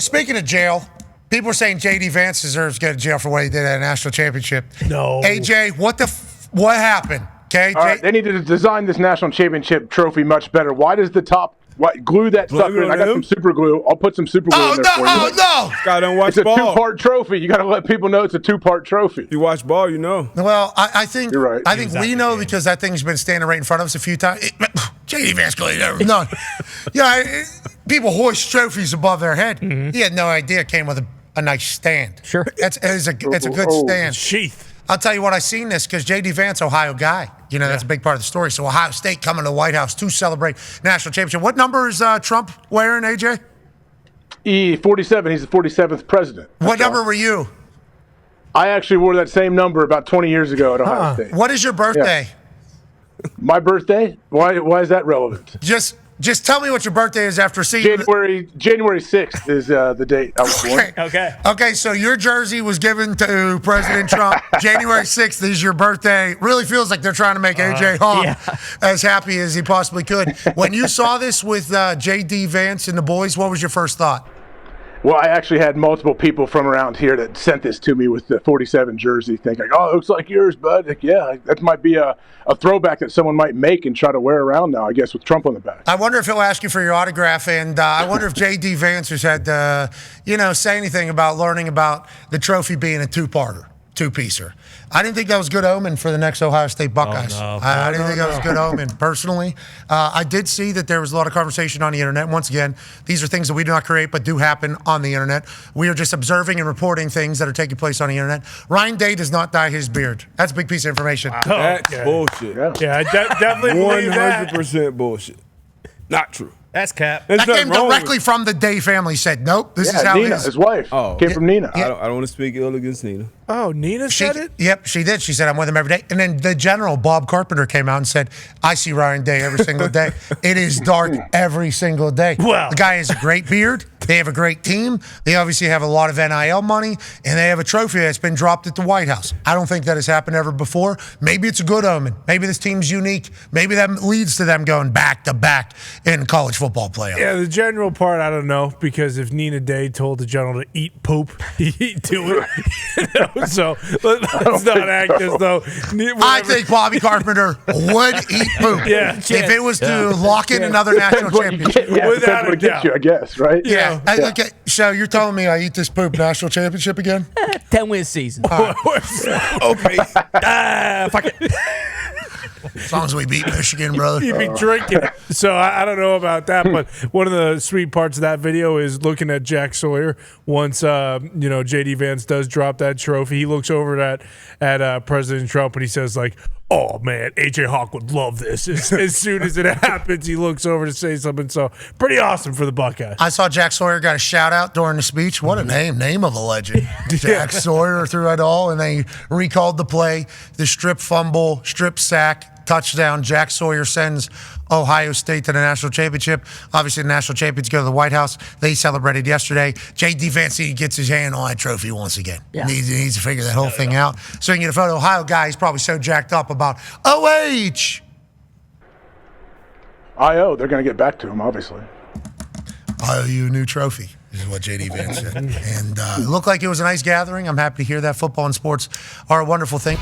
Speaking of jail, people are saying J.D. Vance deserves to go to jail for what he did at a national championship. No. AJ, what happened? Okay, all right, they needed to design this national championship trophy much better. Why does the top glue that sucker in? I got some super glue. I'll put some super glue in there for you. Oh, no! Guy don't watch It's ball. a two-part trophy. You got to let people know it's a two-part trophy. You watch ball, you know. Well, I think You're right. I think we know because that thing's been standing right in front of us a few times. J.D. Vance, no. People hoist trophies above their head. Mm-hmm. He had no idea it came with a nice stand. Sure. It's a good stand. Sheath. I'll tell you what, I seen this because J.D. Vance, Ohio guy. You know, that's a big part of the story. So Ohio State coming to the White House to celebrate national championship. What number is Trump wearing, AJ? 47. He's the 47th president. What number were you? I actually wore that same number about 20 years ago at Ohio State. What is your birthday? Yeah. My birthday? Why is that relevant? Just tell me what your birthday is after seeing January 6th is the date I was born. Okay, so your jersey was given to President Trump. January 6th is your birthday. Really feels like they're trying to make AJ Hawk as happy as he possibly could. When you saw this with J.D. Vance and the boys, what was your first thought? Well, I actually had multiple people from around here that sent this to me with the 47 jersey, thinking, "Oh, it looks like yours, bud." Like, yeah, that might be a throwback that someone might make and try to wear around now, I guess, with Trump on the back. I wonder if he'll ask you for your autograph, and I wonder if J.D. Vance has had, say anything about learning about the trophy being a two-piecer. I didn't think that was good omen for the next Ohio State Buckeyes. Oh, no. I didn't think that was good omen, personally. I did see that there was a lot of conversation on the internet. Once again, these are things that we do not create but do happen on the internet. We are just observing and reporting things that are taking place on the internet. Ryan Day does not dye his beard. That's a big piece of information. Wow. That's bullshit. Yeah, I definitely believe that. 100% bullshit. Not true. That's cap. That came directly from the Day family. Said, nope, this is how Nina, it is. his wife. Came from Nina. I don't want to speak ill against Nina. Oh, Nina said it? Yep, she did. She said, I'm with him every day. And then the general, Bob Carpenter, came out and said, I see Ryan Day every single day. It is dark every single day. Well, the guy has a great beard. They have a great team. They obviously have a lot of NIL money, and they have a trophy that's been dropped at the White House. I don't think that has happened ever before. Maybe it's a good omen. Maybe this team's unique. Maybe that leads to them going back to back in college football playoffs. Yeah, the general part, I don't know, because if Nina Day told the general to eat poop, he'd do it. So let's not act as though. I think Bobby Carpenter would eat poop. Yeah, if it was to lock in another national championship. Without what it gets you, I guess, right? Yeah. Okay, so you're telling me I eat this poop national championship again? 10-win season. Okay. Fuck it. As long as we beat Michigan, brother. You'd be drinking. So I don't know about that, but one of the sweet parts of that video is looking at Jack Sawyer. Once J.D. Vance does drop that trophy, he looks over at President Trump and he says, like, "Oh man, AJ Hawk would love this." As soon as it happens, he looks over to say something. So pretty awesome for the Buckeyes. I saw Jack Sawyer got a shout out during the speech. What a name of a legend. Jack Sawyer threw it all, and they recalled the play, the strip fumble, strip sack, touchdown. Jack Sawyer sends Ohio State to the national championship. Obviously, the national champions go to the White House. They celebrated yesterday. J.D. Vance gets his hand on that trophy once again. Yeah. He needs to figure that whole thing out. So you can get a photo. Ohio guy, he's probably so jacked up about OH. I.O., they're going to get back to him, obviously. I owe you a new trophy, is what J.D. Vance said. And it looked like it was a nice gathering. I'm happy to hear that. Football and sports are a wonderful thing.